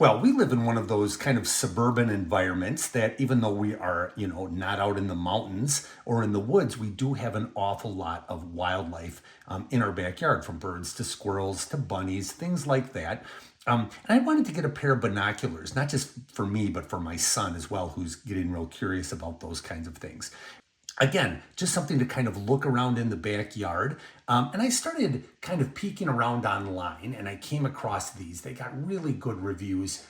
Well, we live in one of those kind of suburban environments that even though we are, not out in the mountains or in the woods, we do have an awful lot of wildlife in our backyard, from birds to squirrels to bunnies, things like that. And I wanted to get a pair of binoculars, not just for me, but for my son as well, who's getting real curious about those kinds of things. Again, just something to kind of look around in the backyard. And I started kind of peeking around online and I came across these. They got really good reviews.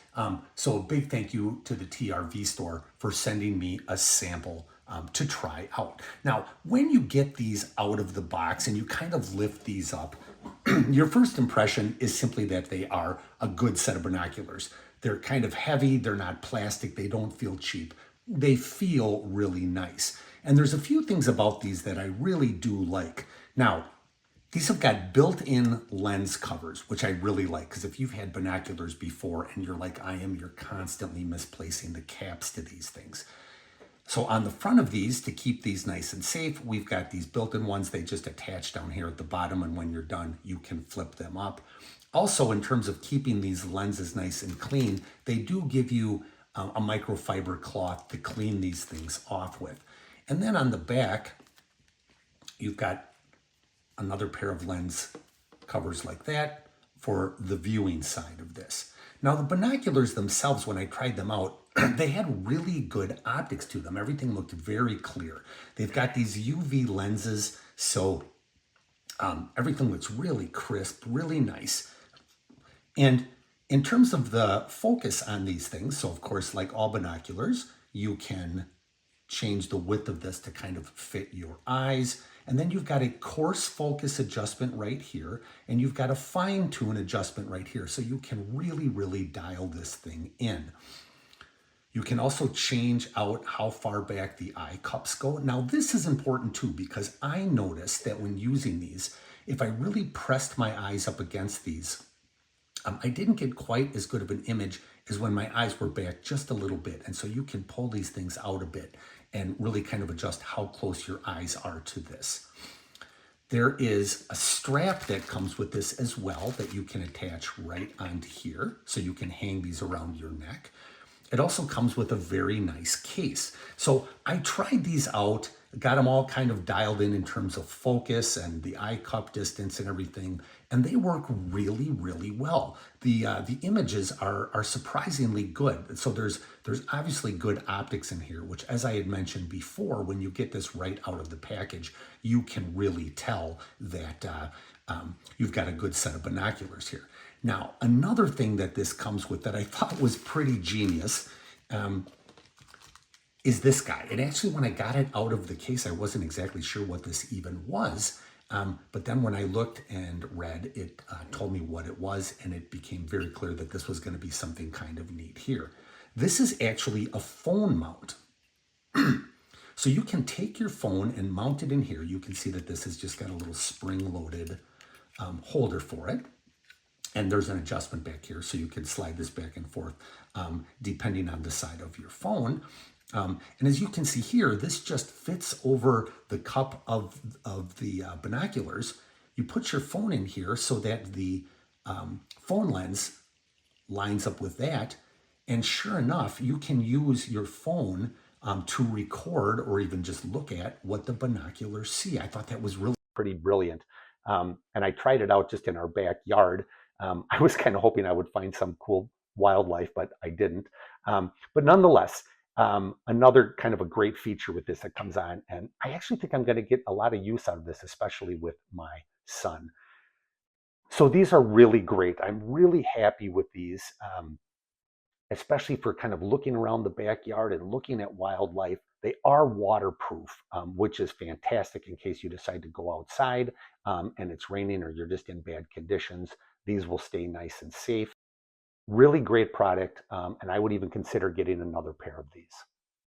So a big thank you to the TRV store for sending me a sample to try out. Now, when you get these out of the box and you kind of lift these up, your first impression is simply that they are a good set of binoculars. They're kind of heavy, they're not plastic, they don't feel cheap. They feel really nice. And there's a few things about these that I really do like. Now, these have got built-in lens covers, which I really like, because if you've had binoculars before and you're like I am, you're constantly misplacing the caps to these things. So on the front of these, to keep these nice and safe, we've got these built-in ones. They just attach down here at the bottom, and when you're done, you can flip them up. Also, in terms of keeping these lenses nice and clean, they do give you a microfiber cloth to clean these things off with. And then on the back, you've got another pair of lens covers like that for the viewing side of this. Now, the binoculars themselves, when I tried them out, they had really good optics to them. Everything looked very clear. They've got these UV lenses, so everything looks really crisp, really nice. And in terms of the focus on these things, so of course, like all binoculars, you can change the width of this to kind of fit your eyes. And then you've got a coarse focus adjustment right here, and you've got a fine tune adjustment right here. So you can really, really dial this thing in. You can also change out how far back the eye cups go. Now this is important too, because I noticed that when using these, if I really pressed my eyes up against these, I didn't get quite as good of an image as when my eyes were back just a little bit. And so you can pull these things out a bit and really kind of adjust how close your eyes are to this. There is a strap that comes with this as well that you can attach right onto here, so you can hang these around your neck. It also comes with a very nice case. So I tried these out, got them all kind of dialed in terms of focus and the eye cup distance and everything, and they work really, really well. The images are surprisingly good. So there's obviously good optics in here, which, as I had mentioned before, when you get this right out of the package, you can really tell that you've got a good set of binoculars here. Now, another thing that this comes with that I thought was pretty genius is this guy. And actually, when I got it out of the case, I wasn't exactly sure what this even was. But then when I looked and read, it told me what it was, and it became very clear that this was going to be something kind of neat here. This is actually a phone mount. So you can take your phone and mount it in here. You can see that this has just got a little spring-loaded holder for it. And there's an adjustment back here, so you can slide this back and forth depending on the side of your phone. And as you can see here, this just fits over the cup of the binoculars. You put your phone in here so that the phone lens lines up with that. And sure enough, you can use your phone to record or even just look at what the binoculars see. I thought that was really pretty brilliant. And I tried it out just in our backyard. I was kind of hoping I would find some cool wildlife, but I didn't. But nonetheless, another kind of a great feature with this that comes on, and I actually think I'm going to get a lot of use out of this, especially with my son. So these are really great. I'm really happy with these, especially for kind of looking around the backyard and looking at wildlife. They are waterproof, which is fantastic in case you decide to go outside and it's raining or you're just in bad conditions. These will stay nice and safe. Really great product, and I would even consider getting another pair of these.